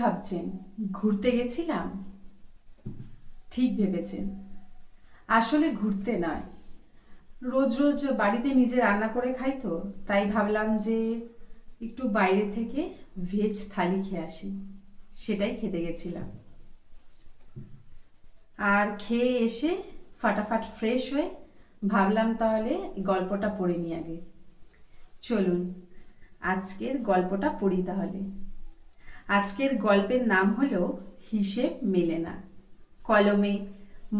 ভাবছেন ঘুরতে গেছিলাম? ঠিক ভেবেছেন। আসলে ঘুরতে নয়, রোজ রোজ বাড়িতে নিজে রান্না করে খাই তো, তাই ভাবলাম যে একটু বাইরে থেকে ভেজ থালি খেয়ে আসি। সেটাই খেতে গেছিলাম। আর খেয়ে এসে ফাটাফাট ফ্রেশ হয়ে ভাবলাম তাহলে গল্পটা পড়ে নিই আগে। চলুন আজকের গল্পটা পড়ি তাহলে। আজকের গল্পের নাম হলো হিসেব মেলে না, কলমে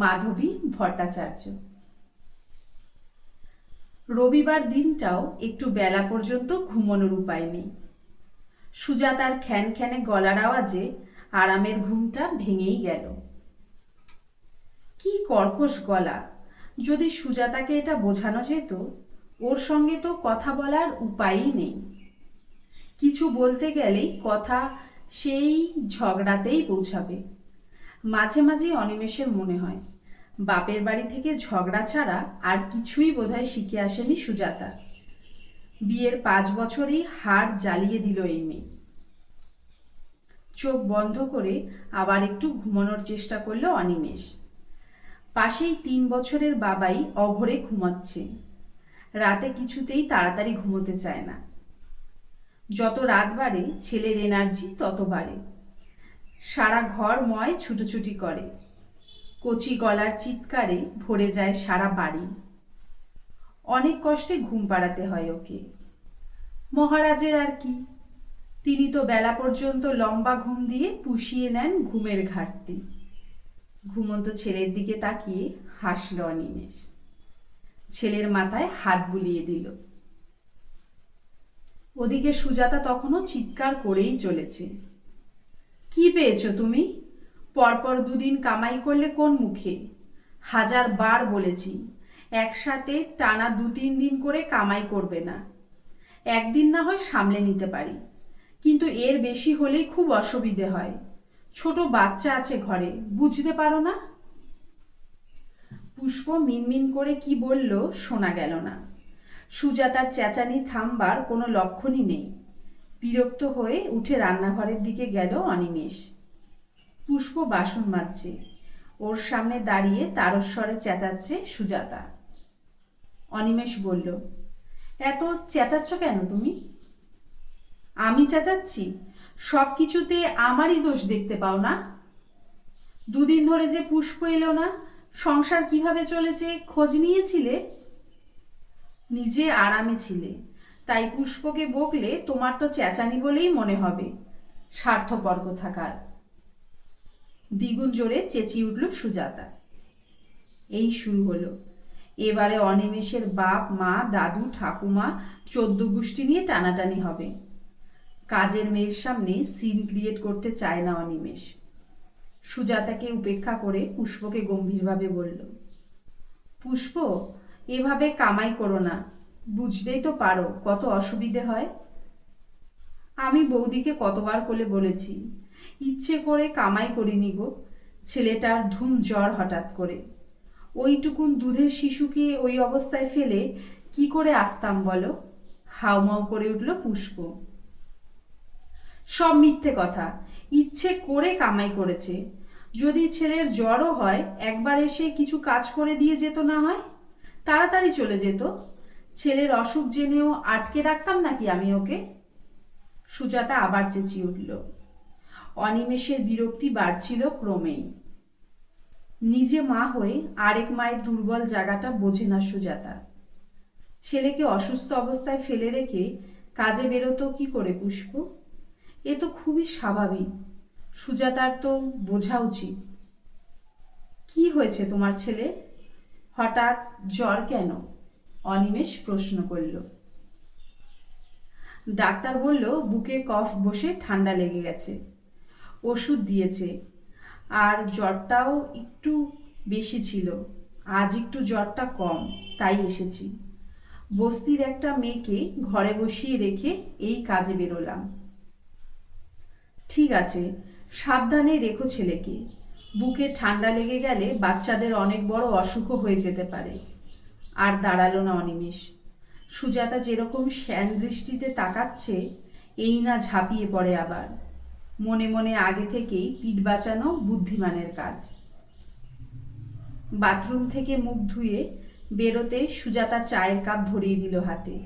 মাধবী ভট্টাচার্য। রবিবার দিনটাও একটু বেলা পর্যন্ত ঘুমানোর উপায় নেই। সুজাতার খ্যানখ্যানে গলার আওয়াজে আরামের ঘুমটা ভেঙেই গেল। কি কর্কশ গলা! যদি সুজাতাকে এটা বোঝানো যেত, ওর সঙ্গে তো কথা বলার উপায়ই নেই। কিছু বলতে গেলেই কথা সেই ঝগড়াতেই পৌঁছাবে। মাঝে মাঝেই অনিমেষের মনে হয় বাপের বাড়ি থেকে ঝগড়া ছাড়া আর কিছুই বোধহয় শিখে আসেনি সুজাতা। বিয়ের 5 বছরই হাড় জ্বালিয়ে দিল এই মেয়ে। চোখ বন্ধ করে আবার একটু ঘুমানোর চেষ্টা করলো অনিমেষ। পাশেই 3 বছরের বাবাই অঘরে ঘুমাচ্ছে। রাতে কিছুতেই তাড়াতাড়ি ঘুমোতে চায় না। যত রাত বাড়ে ছেলের এনার্জি তত বাড়ে। সারা ঘর ময় ছুটোছুটি করে। কচি গলার চিৎকারে ভরে যায় সারা বাড়ি। অনেক কষ্টে ঘুম পাড়াতে হয় ওকে। মহারাজের আর কি, তিনি তো বেলা পর্যন্ত লম্বা ঘুম দিয়ে পুষিয়ে নেন ঘুমের ঘাটতি। ঘুমন্ত ছেলের দিকে তাকিয়ে হাসল অনিমেষ। ছেলের মাথায় হাত বুলিয়ে দিল। ওদিকে সুজাতা তখনও চিৎকার করেই চলেছে। কি পেয়েছো তুমি? পরপর 2 দিন কামাই করলে কোন মুখে? 1000 বার বলেছি একসাথে টানা 2-3 দিন করে কামাই করবে না। একদিন না হয় সামলে নিতে পারি, কিন্তু এর বেশি হলেই খুব অসুবিধে হয়। ছোট বাচ্চা আছে ঘরে, বুঝতে পারো না? পুষ্প মিনমিন করে কি বলল শোনা গেল না। সুজাতার চেঁচানি থামবার কোনো লক্ষণই নেই। বিরক্ত হয়ে উঠে রান্নাঘরের দিকে গেল অনিমেষ। পুষ্প বাসন মাজছে। ওর সামনে দাঁড়িয়ে তারস্বরে চেঁচাচ্ছে সুজাতা। অনিমেষ বলল, এত চেঁচাচ্ছ কেন তুমি? আমি চেঁচাচ্ছি? সব কিছুতে আমারই দোষ দেখতে পাও না? 2 দিন ধরে যে পুষ্প এলো না, সংসার কিভাবে চলেছে খোঁজ নিয়েছিলে? নিজে আরামে ছিলে, তাই পুষ্পকে বকলে তোমার তো চেঁচানি বলেই মনে হবে। স্বার্থপর কোথাকার! দ্বিগুণ জোরে চেঁচিয়ে উঠল সুজাতা। এই শুরু হলো। এবারে অনিমেষের বাপ মা দাদু ঠাকুমা 14 গোষ্ঠী নিয়ে টানাটানি হবে। কাজের মেয়ের সামনে সিন ক্রিয়েট করতে চায় না অনিমেষ। সুজাতাকে উপেক্ষা করে পুষ্পকে গম্ভীরভাবে বলল, পুষ্প, এভাবে কামাই করো না। বুঝতেই তো পারো কত অসুবিধে হয়। আমি বৌদিকে কতবার করে বলেছি, ইচ্ছে করে কামাই করিনি গো। ছেলেটার ধুম জ্বর হঠাৎ করে। ওইটুকুন দুধের শিশুকে ওই অবস্থায় ফেলে কি করে আসতাম বলো? হাউমাউ করে উঠল পুষ্প। সব মিথ্যে কথা। ইচ্ছে করে কামাই করেছে। যদি ছেলের জ্বরও হয় একবার এসে কিছু কাজ করে দিয়ে যেত না হয়, তাড়াতাড়ি চলে যেত। ছেলের অসুখ জেনেও আটকে রাখতাম নাকি আমি ওকে? সুজাতা আবার চেঁচিয়ে উঠল। অনিমেষের বিরক্তি বাড়ছিল ক্রমেই। নিজে মা হয়ে আরেক মায়ের দুর্বল জায়গাটা বোঝে না সুজাতা। ছেলেকে অসুস্থ অবস্থায় ফেলে রেখে কাজে বেরোতো কি করে পুষ্প? এ তো খুবই স্বাভাবিক। সুজাতার তো বোঝা উচিত। কি হয়েছে তোমার ছেলে? হঠাৎ জ্বর কেন? অনিমেষ প্রশ্ন করল। ডাক্তার বলল বুকে কফ বসে ঠান্ডা লেগে গেছে। ওষুধ দিয়েছে। আর জ্বরটাও একটু বেশি ছিল। আজ একটু জ্বরটা কম, তাই এসেছি। বস্তির একটা মেয়েকে ঘরে বসিয়ে রেখে এই কাজে বেরোলাম। ঠিক আছে, সাবধানে রেখো ছেলেকে। বুকে ঠান্ডা লেগে গেলে বাচ্চাদের অনেক বড় অসুখও হয়ে যেতে পারে। আর দাঁড়ালো না অনিমেষ। সুজাতা যেরকম শ্যান দৃষ্টিতে তাকাচ্ছে, এই না ঝাঁপিয়ে পড়ে আবার। মনে মনে আগে থেকেই পিঠ বাঁচানো বুদ্ধিমানের কাজ। বাথরুম থেকে মুখ ধুয়ে বেরোতে সুজাতা চায়ের কাপ ধরিয়ে দিল হাতে।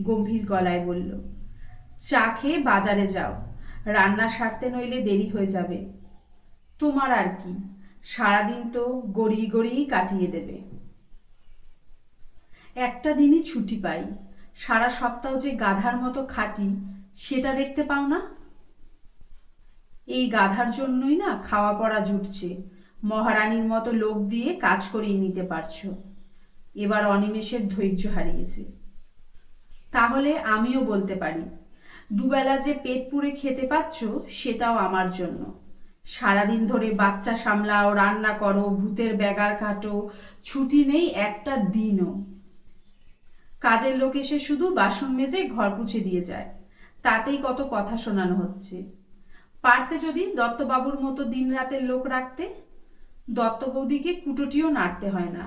গম্ভীর গলায় বলল, চা খেয়ে বাজারে যাও, রান্না সারতে নইলে দেরি হয়ে যাবে। তোমার আর কি, সারাদিন তো গড়িয়ে গড়িয়েই কাটিয়ে দেবে। একটা দিনই ছুটি পাই, সারা সপ্তাহ যে গাধার মতো খাটি সেটা দেখতে পাও না? এই গাধার জন্যই না খাওয়া পড়া জুটছে, মহারানীর মতো লোক দিয়ে কাজ করিয়ে নিতে পারছো। এবার অনিমেষের ধৈর্য হারিয়েছে। তাহলে আমিও বলতে পারি, দুবেলা যে পেট পুড়ে খেতে পাচ্ছ সেটাও আমার জন্য। সারাদিন ধরে বাচ্চা সামলাও, রান্না করো, ভূতের ব্যাগার কাটো, ছুটি নেই একটা দিনও। কাজের লোক এসে শুধু বাসন মেজে ঘর পুছে দিয়ে যায়, তাতেই কত কথা শোনানো হচ্ছে। পারতে যদি দত্তবাবুর মতো দিন রাতের লোক রাখতে, দত্ত বৌদিকে কুটোটিও নাড়তে হয় না।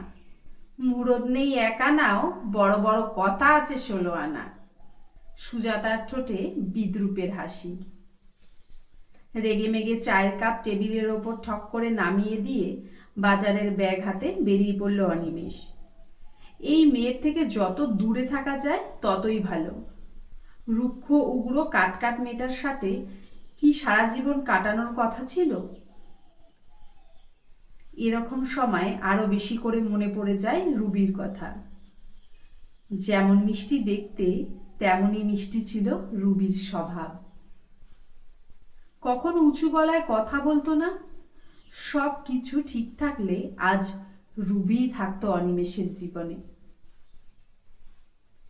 মুরদ নেই এক আনাও, বড় বড় কথা আছে 16 আনা। সুজাতার ঠোঁটে বিদ্রূপের হাসি। রেগে মেগে চায়ের কাপ টেবিলের ওপর ঠক করে নামিয়ে দিয়ে বাজারের ব্যাগ হাতে বেরিয়ে পড়ল অনিমেষ। এই মেয়ের থেকে যত দূরে থাকা যায় ততই ভালো। রুক্ষ উগ্র কাটকাট মেয়েটার সাথে কি সারা জীবন কাটানোর কথা ছিল? এরকম সময় আরো বেশি করে মনে পড়ে যায় রুবির কথা। যেমন মিষ্টি দেখতে তেমনই মিষ্টি ছিল রুবির স্বভাব। কখনো উঁচু গলায় কথা বলতো না। সব কিছু ঠিক থাকলে আজ রুবিই থাকতো অনিমেষের জীবনে।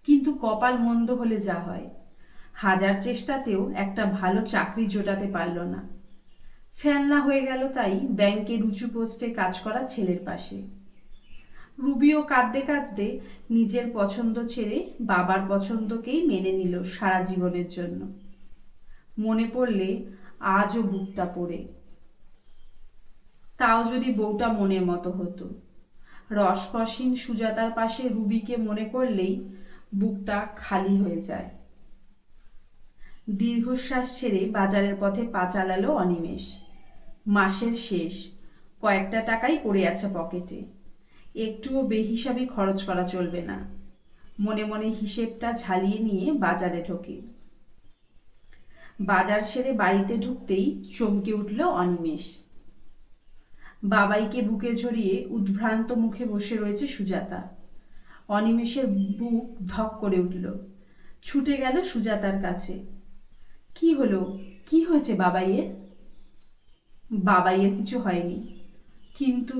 কিন্তু কপাল মন্দ হলে যা হয়, হাজার চেষ্টাতেও একটা ভালো চাকরি জোটাতে পারল না। ফেলনা হয়ে গেল তাই ব্যাংকের উঁচু পোস্টে কাজ করা ছেলের পাশে। রুবিও কাঁদতে কাঁদতে নিজের পছন্দ ছেড়ে বাবার পছন্দকেই মেনে নিল সারা জীবনের জন্য। মনে পড়লে আজও বুকটা পড়ে। তাও যদি বউটা মনের মতো হতো। রসকসীন সুজাতার পাশে রুবিকে মনে করলেই বুকটা খালি হয়ে যায়। দীর্ঘশ্বাস ছেড়ে বাজারের পথে পা চালালো অনিমেষ। মাসের শেষ, কয়েকটা টাকাই পড়ে আছে পকেটে। একটুও বেহিসাবি খরচ করা চলবে না। মনে মনে হিসেবটা ঝালিয়ে নিয়ে বাজারে ঢোকে। বাজার সেরে বাড়িতে ঢুকতেই চমকে উঠল অনিমেষ। বাবাইকে বুকে জড়িয়ে উদ্ভ্রান্ত মুখে বসে রয়েছে সুজাতা। অনিমেষের বুক ধক করে উঠল। ছুটে গেল সুজাতার কাছে। কি হলো, কি হয়েছে বাবাইয়ের? বাবাইয়ের কিছু হয়নি, কিন্তু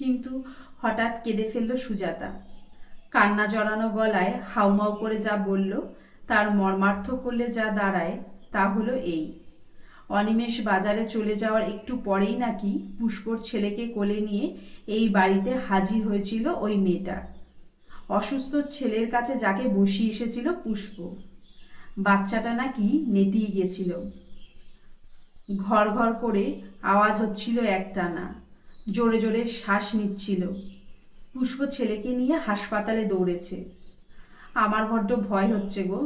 কিন্তু হঠাৎ কেঁদে ফেলল সুজাতা। কান্না জড়ানো গলায় হাউমাউ করে যা বলল তার মর্মার্থ করলে যা দাঁড়ায় তা হলো এই: অনিমেষ বাজারে চলে যাওয়ার একটু পরেই নাকি পুষ্পর ছেলেকে কোলে নিয়ে এই বাড়িতে হাজির হয়েছিল ওই মেয়েটা। অসুস্থ ছেলের কাছে যাকে বসিয়ে এসেছিল পুষ্প। বাচ্চাটা নাকি নেতিয়ে গেছিল। ঘর ঘর করে আওয়াজ হচ্ছিল একটানা, জোরে জোরে শ্বাস নিচ্ছিল। পুষ্প ছেলেকে নিয়ে হাসপাতালে দৌড়েছে। আমার বড্ড ভয় হচ্ছে গো,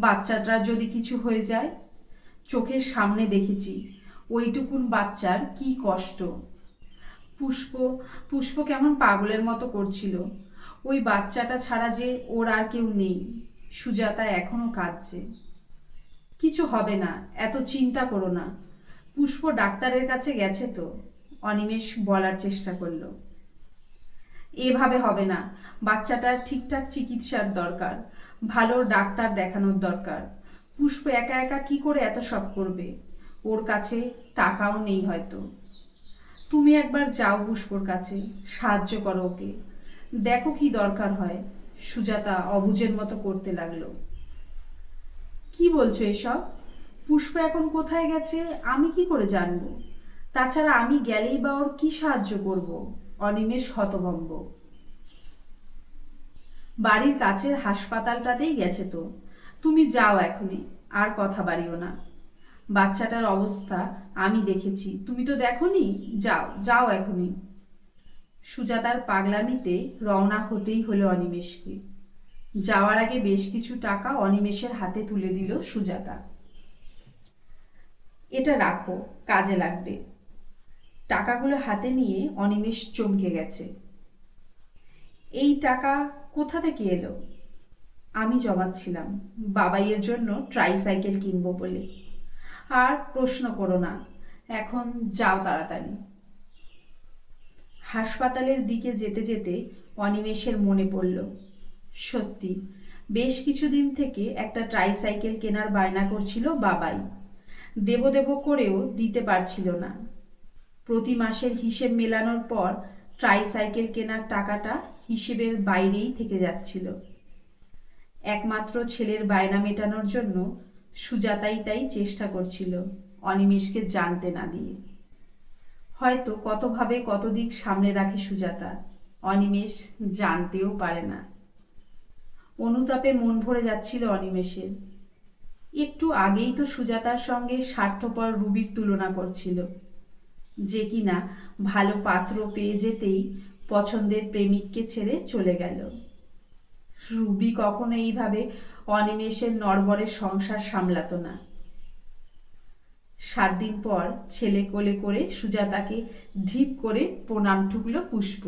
বাচ্চাটার যদি কিছু হয়ে যায়। চোখের সামনে দেখেছি ওইটুকুন বাচ্চার কি কষ্ট। পুষ্প পুষ্প কেমন পাগলের মতো করছিল। ওই বাচ্চাটা ছাড়া যে ওর আর কেউ নেই। সুজাতা এখনো কাঁদছে। কিছু হবে না, এত চিন্তা করো না। পুষ্প ডাক্তারের কাছে গেছে তো, অনিমেষ বলার চেষ্টা করল। এভাবে হবে না, বাচ্চাটার ঠিকঠাক চিকিৎসার দরকার, ভালো ডাক্তার দেখানোর দরকার। পুষ্প একা একা কি করে এত সব করবে? ওর কাছে টাকাও নেই হয়তো। তুমি একবার যাও পুষ্পর কাছে, সাহায্য করো ওকে, দেখো কি দরকার হয়। সুজাতা অবুঝের মতো করতে লাগলো। কি বলছো এসব? পুষ্প এখন কোথায় গেছে আমি কি করে জানবো? তাছাড়া আমি গেলেই বা ওর কি সাহায্য করব? অনিমেষ হতভম্ব। বাড়ির কাছের হাসপাতালটাতেই গেছে তো, তুমি যাও এখনই, আর কথা বাড়িও না। বাচ্চাটার অবস্থা আমি দেখেছি, তুমি তো দেখোনি। যাও যাও এখনই। সুজাতার পাগলামিতে রওনা হতেই হলো অনিমেষকে। যাওয়ার আগে বেশ কিছু টাকা অনিমেষের হাতে তুলে দিল সুজাতা। এটা রাখো, কাজে লাগবে। টাকাগুলো হাতে নিয়ে অনিমেষ চমকে গেছে। এই টাকা কোথা থেকে এলো? আমি জমাচ্ছিলাম বাবাইয়ের জন্য ট্রাইসাইকেল কিনবো বলে। আর প্রশ্ন করো না, এখন যাও তাড়াতাড়ি। হাসপাতালের দিকে যেতে যেতে অনিমেষের মনে পড়ল, সত্যি বেশ কিছুদিন থেকে একটা ট্রাইসাইকেল কেনার বায়না করছিল বাবাই। দেব দেব করেও দিতে পারছিল না। প্রতি মাসের হিসেব মেলানোর পর ট্রাইসাইকেল কেনার টাকাটা হিসেবের বাইরেই থেকে যাচ্ছিল। একমাত্র ছেলের বায়না মেটানোর জন্য সুজাতাই তাই চেষ্টা করছিল অনিমেষকে জানতে না দিয়ে। হয়তো কতভাবে কত দিক সামনে রাখে সুজাতা, অনিমেষ জানতেও পারে না। অনুতাপে মন ভরে যাচ্ছিল অনিমেষের। একটু আগেই তো সুজাতার সঙ্গে স্বার্থপর রুবির তুলনা করছিল, যে কিনা ভালো পাত্র পেয়ে যেতেই পছন্দের প্রেমিককে ছেড়ে চলে গেল। রুবি কখনো এইভাবে অনিমেষের নড়বড়ের সংসার সামলাতো না। 7 দিন পর ছেলে কোলে করে সুজাতাকে ঢিপ করে প্রণাম ঠুকল পুষ্প।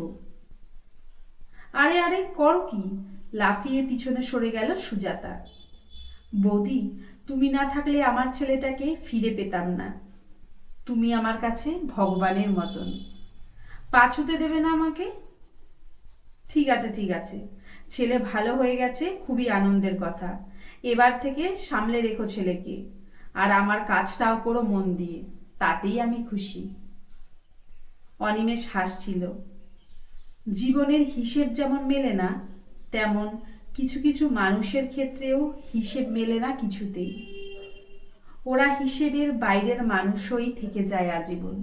আরে আরে করো কি? লাফিয়ে পিছনে সরে গেল সুজাতা। বৌদি, তুমি না থাকলে আমার ছেলেটাকে ফিরে পেতাম না। তুমি আমার কাছে ভগবানের মতন। পা ছুতে দেবে না আমাকে? ঠিক আছে ঠিক আছে, ছেলে ভালো হয়ে গেছে, খুবই আনন্দের কথা। এবার থেকে সামলে রেখো ছেলেকে, আর আমার কাজটাও করো মন দিয়ে, তাতেই আমি খুশি। অনিমেষ হাসছিল। জীবনের হিসেব যেমন মেলে না, তেমন কিছু কিছু মানুষের ক্ষেত্রেও হিসেব মেলে না কিছুতেই। ওরা হিসেবের বাইরের মানুষই থেকে যায় আজীবন।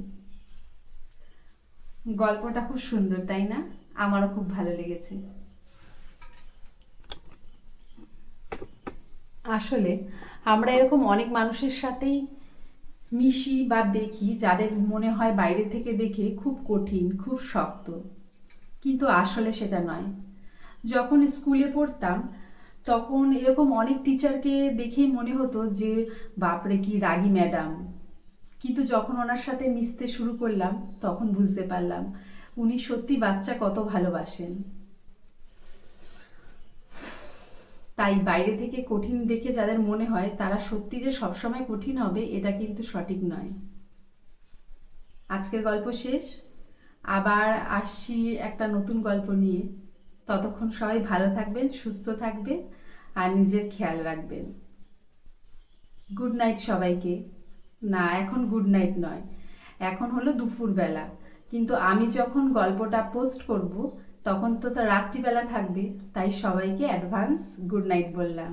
গল্পটা খুব সুন্দর, তাই না? আমারও খুব ভালো লেগেছে। আসলে আমরা এরকম অনেক মানুষের সাথেই মিশি বা দেখি, যাদের মনে হয় বাইরে থেকে দেখে খুব কঠিন, খুব শক্ত, কিন্তু আসলে সেটা নয়। যখন স্কুলে পড়তাম তখন এরকম অনেক টিচারকে দেখেই মনে হতো যে বাপরে কি রাগী ম্যাডাম, কিন্তু যখন ওনার সাথে মিশতে শুরু করলাম তখন বুঝতে পারলাম উনি সত্যি বাচ্চা কত ভালোবাসেন। তাই বাইরে থেকে কঠিন দেখে যাদের মনে হয় তারা সত্যি যে সবসময় কঠিন হবে, এটা কিন্তু সঠিক নয়। আজকের গল্প শেষ, আবার আসছি একটা নতুন গল্প নিয়ে। ততক্ষণ সবাই ভালো থাকবেন, সুস্থ থাকবেন, আর নিজের খেয়াল রাখবেন। গুড নাইট সবাইকে। না, এখন গুড নাইট নয়, এখন হলো দুপুরবেলা, কিন্তু আমি যখন গল্পটা পোস্ট করব তখন তো রাত্রিবেলা থাকবে, তাই সবাইকে অ্যাডভান্স গুড নাইট বললাম।